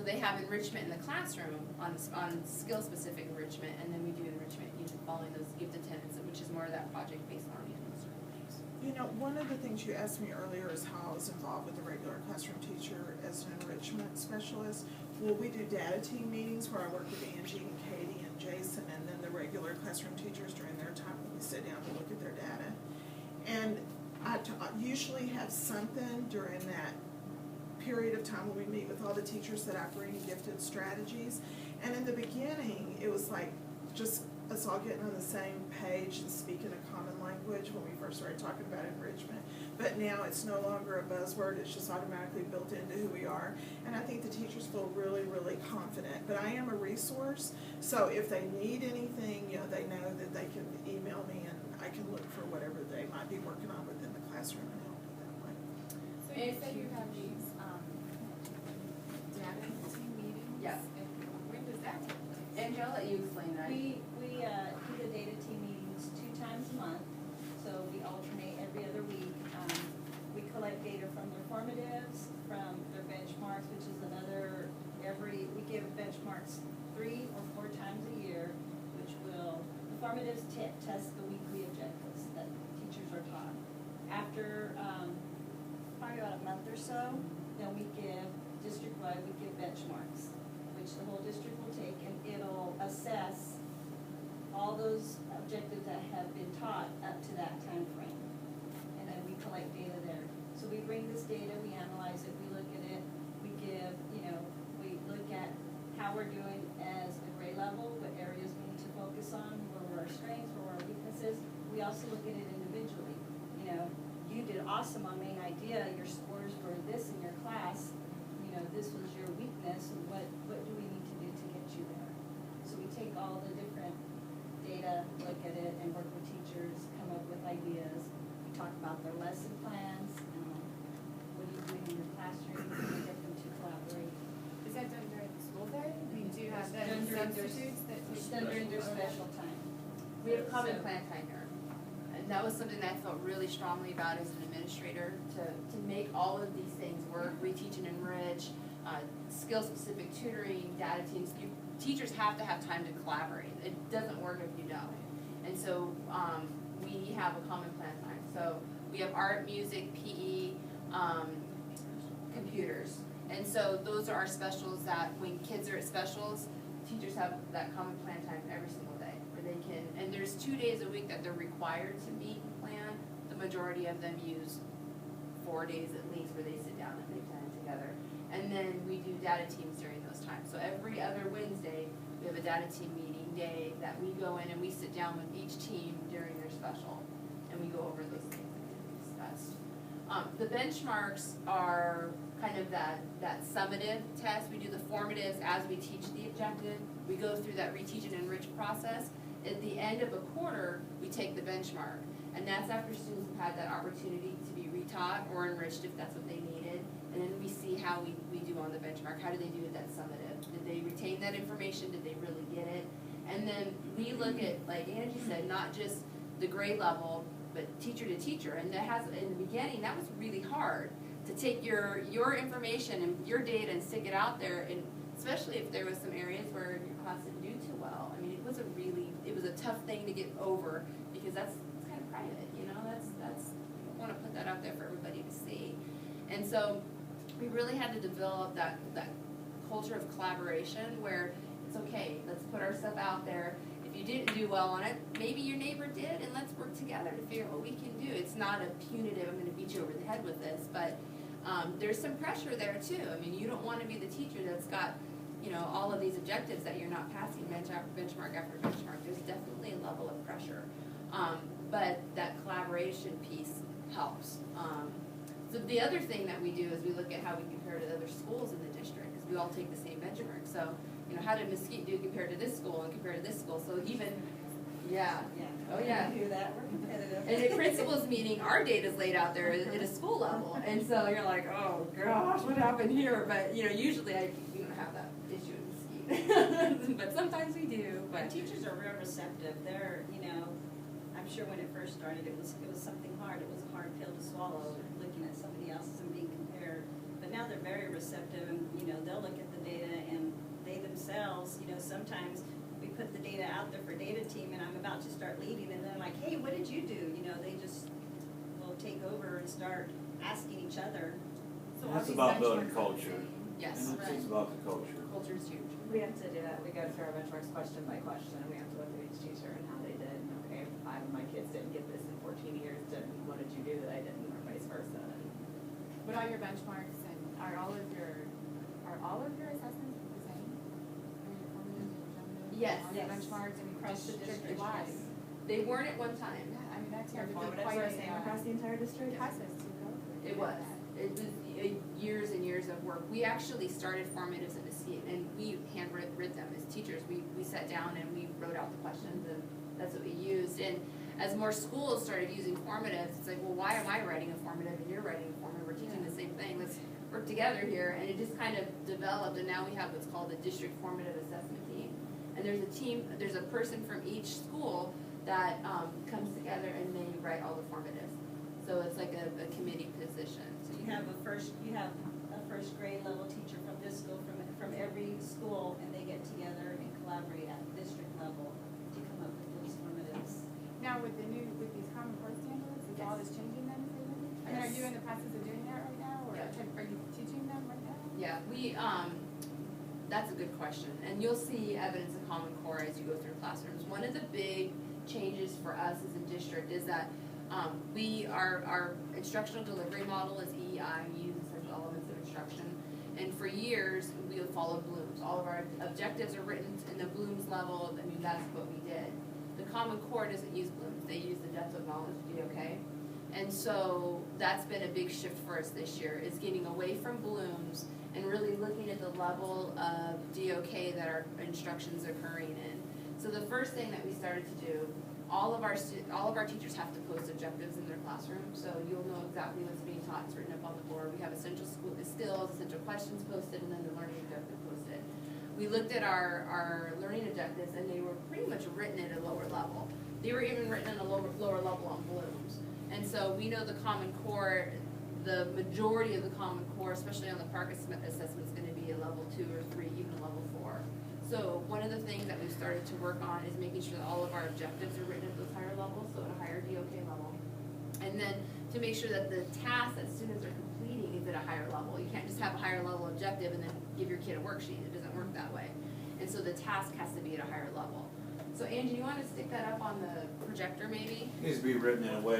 they have enrichment in the classroom on skill-specific enrichment, and then we do enrichment using following those gifted tenets, which is more of that project-based learning in those certain ways. You know, one of the things you asked me earlier is how I was involved with the regular classroom teacher as an enrichment specialist. Well, we do data team meetings where I work with Angie and Katie and Jason, and then the regular classroom teachers during their time when we sit down to look at their data. And I usually have something during that period of time when we meet with all the teachers that I bring gifted strategies. And in the beginning, it was like just us all getting on the same page and speaking a common language when we first started talking about enrichment. But now it's no longer a buzzword, it's just automatically built into who we are. And I think the teachers feel really, really confident. But I am a resource, so if they need anything, you know, they know that they can email me and I can look for whatever they might be working on within the classroom and help it that way. So you said you have these, data team meetings? Yes. And when does that take place? Angie, I'll let you explain that. We do the data team meetings 2 times a month, so we alternate every other week. We collect data from their formatives, from their benchmarks, which is another, we give benchmarks 3 or 4 times a year, which will, the formatives test the weekly objectives that teachers are taught. After probably about a month or so, then we give, district-wide, we give benchmarks, which the whole district will take, and it'll assess all those objectives that have been taught up to that time frame. And then we collect data there. So we bring this data, we analyze it, we look at it, we give, we look at how we're doing as a grade level, what areas we need to focus on, where were our strengths, where were our weaknesses. We also look at it individually. You did awesome on main idea, your scores were this in your class, this was your weakness, and what do we need to do to get you there? So we take all the different data, look at it, and work with teachers, come up with ideas. We talk about their lesson plans, what are you doing in your classroom, and get them to collaborate. Is that done during the school day? I mean, do you have It's then done during their- substitutes that take? It's done during their special time. We have common plan time here. And that was something that I felt really strongly about as an administrator, to make all of these things work, reteach and enrich, skill-specific tutoring, data teams. Teachers have to have time to collaborate. It doesn't work if you don't. And so we have a common plan time. So we have art, music, PE, computers. And so those are our specials that when kids are at specials, teachers have that common plan time every single day where they can, and there's 2 days a week that they're required to meet and plan. The majority of them use 4 days at least where they sit down and they plan together. And then we do data teams during those times. So every other Wednesday, we have a data team meeting day that we go in and we sit down with each team during their special and we go over those things that we discussed. The benchmarks are kind of that summative test. We do the formatives as we teach the objective. We go through that reteach and enrich process. At the end of a quarter, we take the benchmark. And that's after students have had that opportunity to be retaught or enriched if that's what they needed. And then we see how we do on the benchmark. How do they do at that summative? Did they retain that information? Did they really get it? And then we look at, like Angie said, not just the grade level, but teacher to teacher. And that has, in the beginning, that was really hard to take your information and your data and stick it out there, and especially if there was some areas where your class didn't do too well. I mean, it was a tough thing to get over because it's kind of private, that's you don't want to put that out there for everybody to see. And so we really had to develop that culture of collaboration where it's okay, let's put our stuff out there. If you didn't do well on it, maybe your neighbor did, and let's work together to figure out what we can do. It's not a punitive, I'm going to beat you over the head with this, but there's some pressure there too. I mean, you don't want to be the teacher that's got, all of these objectives that you're not passing benchmark after benchmark. There's definitely a level of pressure. But that collaboration piece helps. So the other thing that we do is we look at how we compare to other schools in the district, because we all take the same benchmark. So, how did Mesquite do compared to this school and compared to this school? So even, yeah. Oh yeah. We do that, we're competitive. And at principals meeting, our data's laid out there at a school level. And so you're like, oh gosh, what happened here? But, usually we don't have that issue in Mesquite. But sometimes we do. And But teachers are real receptive. They're, I'm sure when it first started, it was something hard. It was a hard pill to swallow, looking at somebody else's and being compared. But now they're very receptive and, they'll look at the data and they themselves, sometimes we put the data out there for data team and I'm about to start leading and they're like, hey, what did you do? They just will take over and start asking each other. So And all it's these about building benchmarks are the culture. same. Yes, And it's about the culture. culture's huge. We have to do that, we go through our benchmarks question by question, and we have to look at each teacher and how they did, and okay, if 5 of my kids didn't get this in 14 years, then what did you do that I didn't, or vice versa, and What are your benchmarks and are all of your assessments the same? Are your formative, your summative? Yes. All your Yes. benchmarks and Across the district district, wide? yes. They weren't at one time. Yeah, I mean, that's your gotta be formatives quite are a, the same across the entire district? process to go through. It was. It was years and years of work. We actually started formatives in the seat, and we handwrote them as teachers. We sat down and we wrote out the questions, and that's what we used. And as more schools started using formatives, it's like, well, why am I writing a formative and you're writing a formative? We're teaching the same thing. Let's work together here. And it just kind of developed, and now we have what's called the district formative assessment team. And there's a person from each school that comes together and they write all the formatives. So it's like a committee position. So You have a first grade level teacher from this school, from every school, and they get together and collaborate at the district level to come up with those formatives. Now with these common core standards, is all this changing them for you? And are you in the process of doing that right now, or Yeah. are you teaching them right now? Yeah, that's a good question, and you'll see evidence of Common Core as you go through classrooms. One of the big changes for us as a district is that our instructional delivery model is EEI, we use essential elements of instruction, and for years, we have followed Bloom's. All of our objectives are written in the Bloom's level, I mean, that's what we did. The Common Core doesn't use Bloom's, they use the depth of knowledge, DOK. And so that's been a big shift for us this year, is getting away from Bloom's and really looking at the level of DOK that our instruction's occurring in. So the first thing that we started to do, all of our teachers have to post objectives in their classroom, so you'll know exactly what's being taught, it's written up on the board. We have essential skills, essential questions posted, and then the learning objective posted. We looked at our learning objectives, and they were pretty much written at a lower level. They were even written at a lower level on Bloom's. And so we know the Common Core, the majority of the Common Core, especially on the PARCC assessment, is going to be a level 2 or 3, even a level 4. So one of the things that we've started to work on is making sure that all of our objectives are written at those higher levels, so at a higher DOK level. And then to make sure that the tasks that students are completing is at a higher level. You can't just have a higher level objective and then give your kid a worksheet. It doesn't work that way. And so the task has to be at a higher level. So Angie, you want to stick that up on the projector maybe? It needs to be written in a way